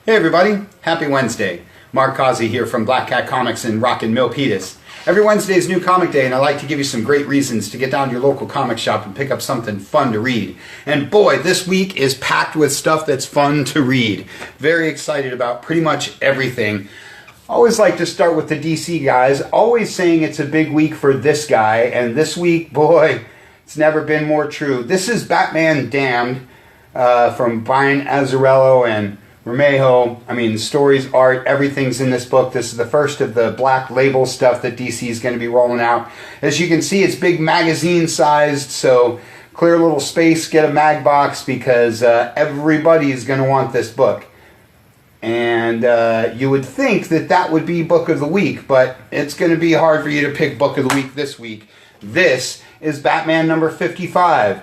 Hey everybody, happy Wednesday. Mark Causey here from Black Cat Comics in Rockin' Milpitas. Every Wednesday is New Comic Day, and I like to give you some great reasons to get down to your local comic shop and pick up something fun to read. And boy, this week is packed with stuff that's fun to read. Very excited about pretty much everything. Always like to start with the DC guys, always saying it's a big week for this guy, and this week, boy, it's never been more true. This is Batman Damned from Brian Azarello and Romejo. I mean, stories, art, everything's in this book. This is the first of the black label stuff that DC is going to be rolling out. As you can see, it's big magazine sized, so clear a little space, get a mag box, because everybody is going to want this book. And you would think that that would be book of the week, but it's going to be hard for you to pick book of the week this week. This is Batman number 55.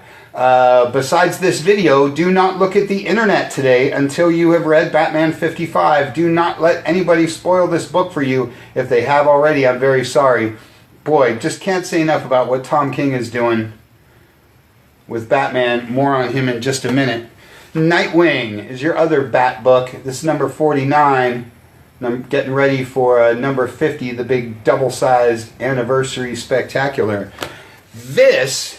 Besides this video, do not look at the internet today until you have read Batman 55. Do not let anybody spoil this book for you. If they have already, I'm very sorry. Boy, just can't say enough about what Tom King is doing with Batman. More on him in just a minute. Nightwing is your other Bat book. This is number 49. And I'm getting ready for number 50, the big double-sized anniversary spectacular. This...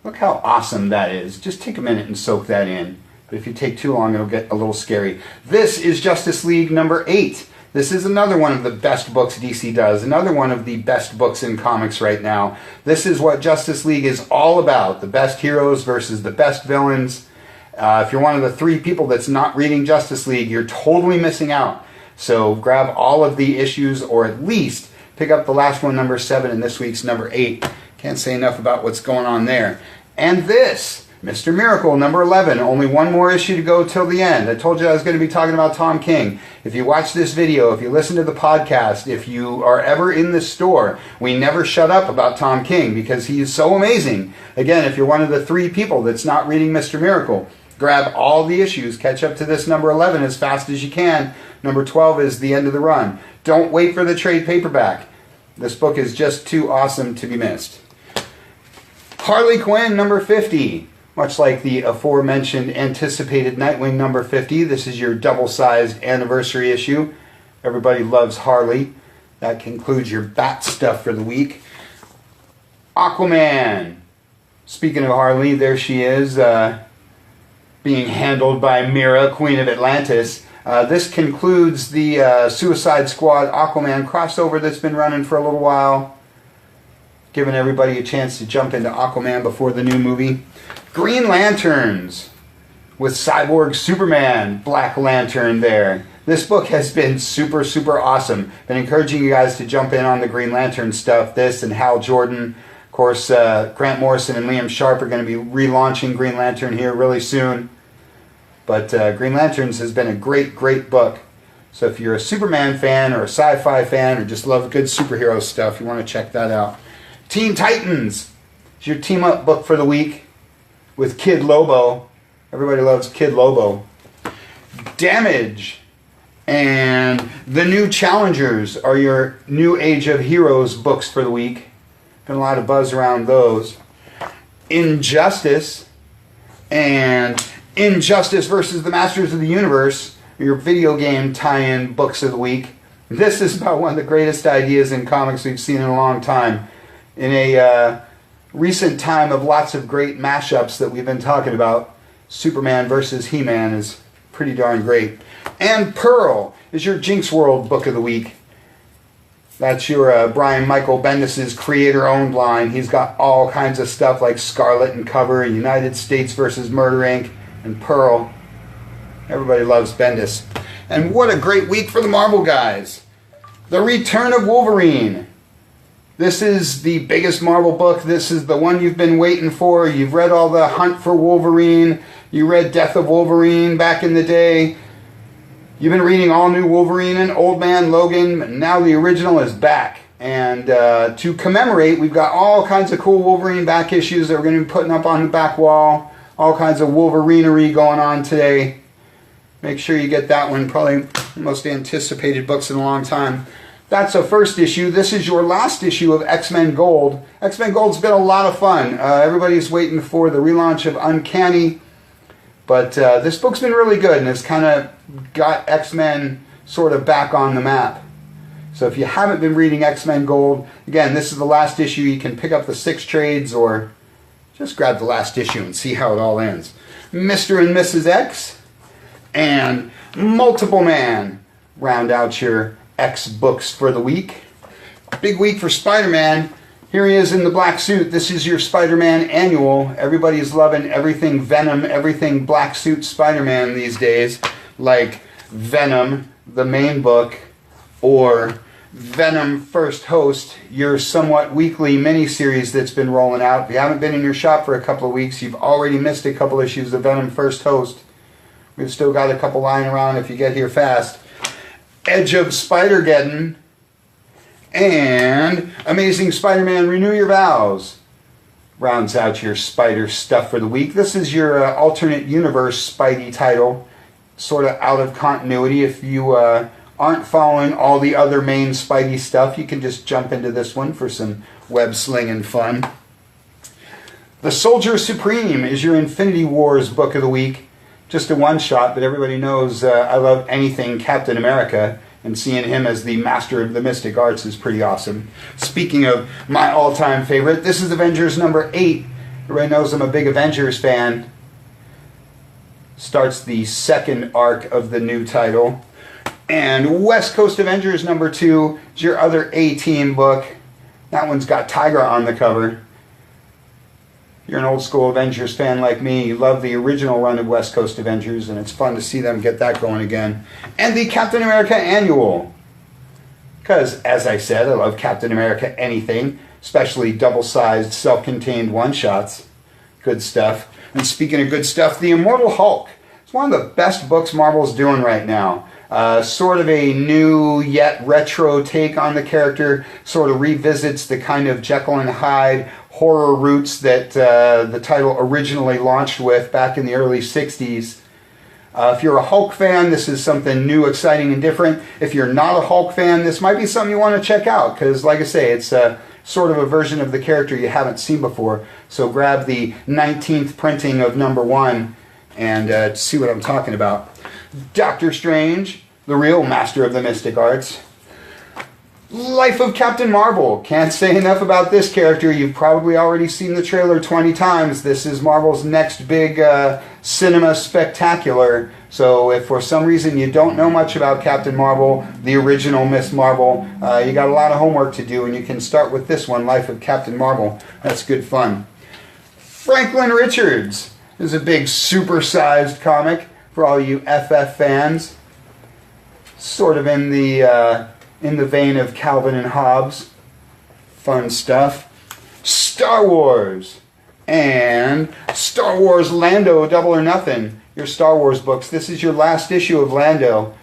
look how awesome that is. Just take a minute and soak that in. But if you take too long, it'll get a little scary. This is Justice League number 8. This is another one of the best books DC does. Another one of the best books in comics right now. This is what Justice League is all about. The best heroes versus the best villains. If you're one of the 3 people that's not reading Justice League, you're totally missing out. So grab all of the issues, or at least pick up the last one, number 7, and this week's number 8. Can't say enough about what's going on there. And this, Mr. Miracle, number 11. Only one more issue to go till the end. I told you I was going to be talking about Tom King. If you watch this video, if you listen to the podcast, if you are ever in the store, we never shut up about Tom King because he is so amazing. Again, if you're one of the 3 people that's not reading Mr. Miracle, grab all the issues. Catch up to this number 11 as fast as you can. Number 12 is the end of the run. Don't wait for the trade paperback. This book is just too awesome to be missed. Harley Quinn number 50. Much like the aforementioned anticipated Nightwing number 50, this is your double-sized anniversary issue. Everybody loves Harley. That concludes your Bat stuff for the week. Aquaman. Speaking of Harley, there she is, being handled by Mira, Queen of Atlantis. This concludes the Suicide Squad Aquaman crossover that's been running for a little while, giving everybody a chance to jump into Aquaman before the new movie. Green Lanterns with Cyborg Superman, Black Lantern there. This book has been super, super awesome. Been encouraging you guys to jump in on the Green Lantern stuff. This and Hal Jordan. Of course, Grant Morrison and Liam Sharp are going to be relaunching Green Lantern here really soon. But Green Lanterns has been a great, great book. So if you're a Superman fan or a sci-fi fan or just love good superhero stuff, you want to check that out. Teen Titans is your team-up book for the week with Kid Lobo. Everybody loves Kid Lobo. Damage and The New Challengers are your New Age of Heroes books for the week. Been a lot of buzz around those. Injustice and Injustice versus the Masters of the Universe are your video game tie-in books of the week. This is about one of the greatest ideas in comics we've seen in a long time. In a recent time of lots of great mashups that we've been talking about, Superman versus He-Man is pretty darn great. And Pearl is your Jinx World book of the week. That's your Brian Michael Bendis' creator-owned line. He's got all kinds of stuff like Scarlet and Cover, United States versus Murder Inc., and Pearl. Everybody loves Bendis. And what a great week for the Marvel guys. The Return of Wolverine. This is the biggest Marvel book. This is the one you've been waiting for. You've read all the Hunt for Wolverine. You read Death of Wolverine back in the day. You've been reading all new Wolverine and Old Man Logan. Now the original is back. And to commemorate, we've got all kinds of cool Wolverine back issues that we're going to be putting up on the back wall. All kinds of Wolverinery going on today. Make sure you get that one. Probably the most anticipated books in a long time. That's a first issue. This is your last issue of X-Men Gold. X-Men Gold's been a lot of fun. Everybody's waiting for the relaunch of Uncanny. But this book's been really good, and it's kind of got X-Men sort of back on the map. So if you haven't been reading X-Men Gold, again, this is the last issue. You can pick up the 6 trades or just grab the last issue and see how it all ends. Mr. and Mrs. X and Multiple Man round out your X books for the week. Big week for Spider-Man. Here he is in the black suit. This is your Spider-Man annual. Everybody's loving everything Venom, everything black suit Spider-Man these days, like Venom, the main book, or Venom First Host, your somewhat weekly miniseries that's been rolling out. If you haven't been in your shop for a couple of weeks, you've already missed a couple issues of Venom First Host. We've still got a couple lying around if you get here fast. Edge of Spider-Geddon and Amazing Spider-Man Renew Your Vows rounds out your Spider stuff for the week. This is your alternate universe Spidey title, sort of out of continuity. If you aren't following all the other main Spidey stuff, you can just jump into this one for some web slinging fun. The Soldier Supreme is your Infinity Wars book of the week. Just a one-shot, but everybody knows I love anything Captain America, and seeing him as the master of the mystic arts is pretty awesome. Speaking of my all-time favorite, this is Avengers number 8. Everybody knows I'm a big Avengers fan. Starts the second arc of the new title. And West Coast Avengers number 2 is your other A-Team book. That one's got Tiger on the cover. If you're an old school Avengers fan like me, you love the original run of West Coast Avengers, and it's fun to see them get that going again. And the Captain America Annual. Because, as I said, I love Captain America anything, especially double-sized, self-contained one-shots. Good stuff. And speaking of good stuff, The Immortal Hulk. It's one of the best books Marvel's doing right now. Sort of a new yet retro take on the character. Sort of revisits the kind of Jekyll and Hyde horror roots that the title originally launched with back in the early 60s. If you're a Hulk fan, this is something new, exciting, and different. If you're not a Hulk fan, this might be something you want to check out, because like I say, it's sort of a version of the character you haven't seen before. So grab the 19th printing of number 1 and see what I'm talking about. Doctor Strange, the real master of the mystic arts. Life of Captain Marvel. Can't say enough about this character. You've probably already seen the trailer 20 times. This is Marvel's next big cinema spectacular. So if for some reason you don't know much about Captain Marvel, the original Miss Marvel, you got a lot of homework to do, and you can start with this one, Life of Captain Marvel. That's good fun. Franklin Richards is a big super-sized comic for all you FF fans. Sort of in the vein of Calvin and Hobbes. Fun stuff. Star Wars. And Star Wars Lando Double or Nothing. Your Star Wars books. This is your last issue of Lando.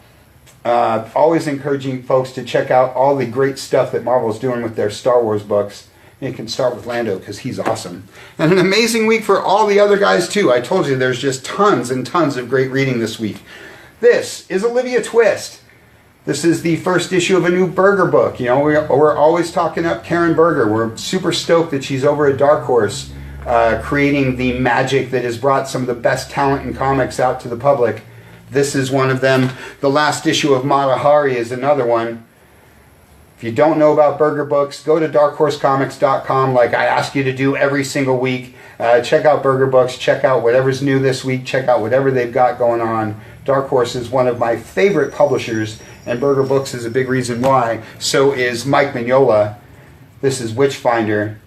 Always encouraging folks to check out all the great stuff that Marvel's doing with their Star Wars books. You can start with Lando because he's awesome. And an amazing week for all the other guys too. I told you there's just tons and tons of great reading this week. This is Olivia Twist. This is the first issue of a new Berger book. You know, we're always talking up Karen Berger. We're super stoked that she's over at Dark Horse creating the magic that has brought some of the best talent in comics out to the public. This is one of them. The last issue of Mata Hari is another one. If you don't know about Berger books, go to darkhorsecomics.com like I ask you to do every single week. Check out Berger books. Check out whatever's new this week. Check out whatever they've got going on. Dark Horse is one of my favorite publishers, and Berger Books is a big reason why. So is Mike Mignola. This is Witchfinder,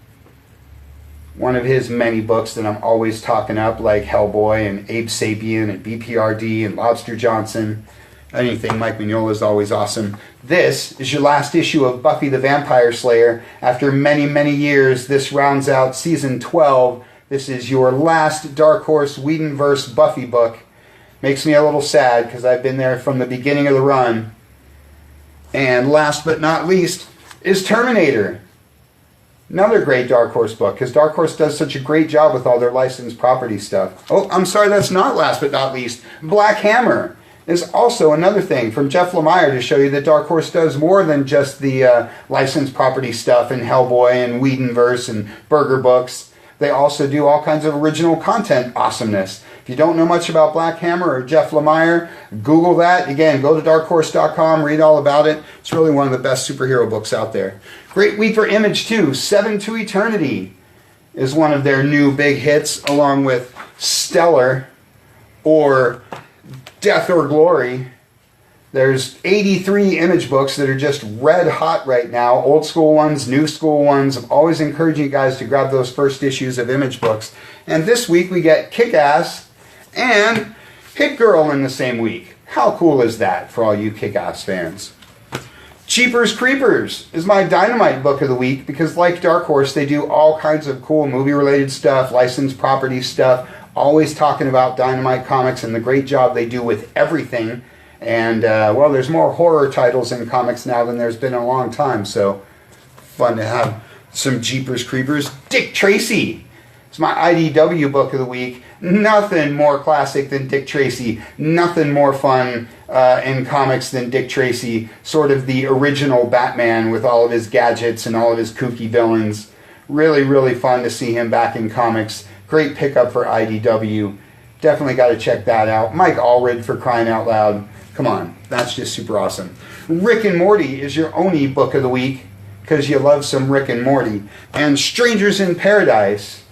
one of his many books that I'm always talking up, like Hellboy and Abe Sapien and BPRD and Lobster Johnson. Anything Mike Mignola is always awesome. This is your last issue of Buffy the Vampire Slayer. After many, many years, this rounds out season 12. This is your last Dark Horse Whedonverse Buffy book. Makes me a little sad because I've been there from the beginning of the run. And last but not least is Terminator. Another great Dark Horse book, because Dark Horse does such a great job with all their licensed property stuff. Oh, I'm sorry, that's not last but not least. Black Hammer is also another thing from Jeff Lemire to show you that Dark Horse does more than just the licensed property stuff in Hellboy and Whedonverse and Berger books. They also do all kinds of original content awesomeness. If you don't know much about Black Hammer or Jeff Lemire, Google that. Again, go to darkhorse.com, read all about it. It's really one of the best superhero books out there. Great week for Image too. 7 to Eternity is one of their new big hits, along with Stellar or Death or Glory. There's 83 Image books that are just red hot right now. Old school ones, new school ones. I'm always encouraging you guys to grab those first issues of Image books. And this week we get Kick-Ass and Hit Girl in the same week. How cool is that for all you Kick-Ass fans? Jeepers Creepers is my Dynamite book of the week because, like Dark Horse, they do all kinds of cool movie-related stuff, licensed property stuff, always talking about Dynamite Comics and the great job they do with everything. And, well, there's more horror titles in comics now than there's been in a long time, so fun to have some Jeepers Creepers. Dick Tracy is my IDW book of the week. Nothing more classic than Dick Tracy. Nothing more fun in comics than Dick Tracy. Sort of the original Batman with all of his gadgets and all of his kooky villains. Really, really fun to see him back in comics. Great pickup for IDW. Definitely got to check that out. Mike Allred, for crying out loud. Come on, that's just super awesome. Rick and Morty is your Oni book of the week because you love some Rick and Morty. And Strangers in Paradise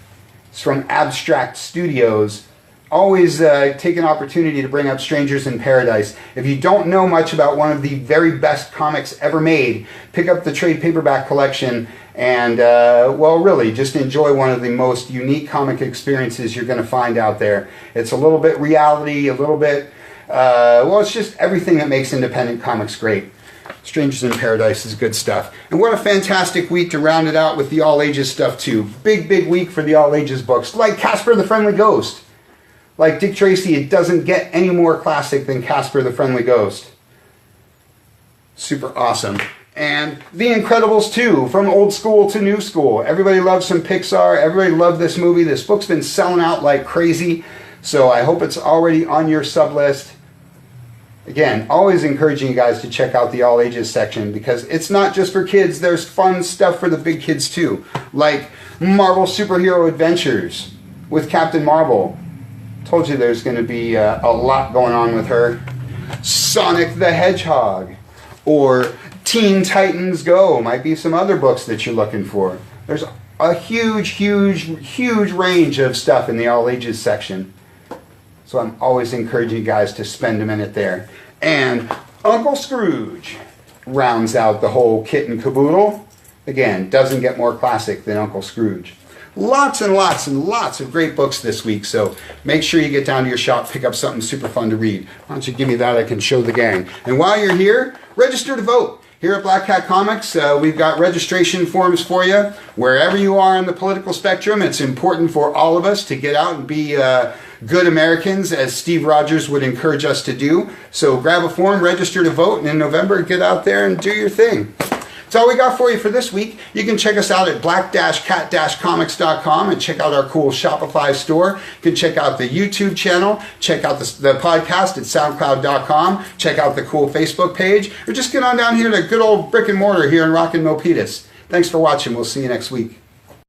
is from Abstract Studios. Always take an opportunity to bring up Strangers in Paradise. If you don't know much about one of the very best comics ever made, pick up the trade paperback collection and, well, really, just enjoy one of the most unique comic experiences you're going to find out there. It's a little bit reality, a little bit... well, it's just everything that makes independent comics great. Strangers in Paradise is good stuff. And what a fantastic week to round it out with the all ages stuff too. Big, big week for the all ages books. Like Casper the Friendly Ghost. Like Dick Tracy, it doesn't get any more classic than Casper the Friendly Ghost. Super awesome. And The Incredibles 2, from old school to new school. Everybody loves some Pixar. Everybody loved this movie. This book's been selling out like crazy. So I hope it's already on your sub list. Again, always encouraging you guys to check out the all ages section because it's not just for kids. There's fun stuff for the big kids too. Like Marvel Superhero Adventures with Captain Marvel. Told you there's going to be a lot going on with her. Sonic the Hedgehog. Or Teen Titans Go. Might be some other books that you're looking for. There's a huge, huge, huge range of stuff in the all ages section. So I'm always encouraging you guys to spend a minute there. And Uncle Scrooge rounds out the whole kit and caboodle. Again, doesn't get more classic than Uncle Scrooge. Lots and lots and lots of great books this week, so make sure you get down to your shop, pick up something super fun to read. Why don't you give me that, I can show the gang. And while you're here, register to vote. Here at Black Cat Comics, we've got registration forms for you. Wherever you are on the political spectrum, it's important for all of us to get out and be good Americans, as Steve Rogers would encourage us to do. So grab a form, register to vote, and in November, get out there and do your thing. That's all we got for you for this week. You can check us out at black-cat-comics.com and check out our cool Shopify store. You can check out the YouTube channel, check out the podcast at soundcloud.com, check out the cool Facebook page, or just get on down here to good old brick and mortar here in Rockin' Milpitas. Thanks for watching. We'll see you next week.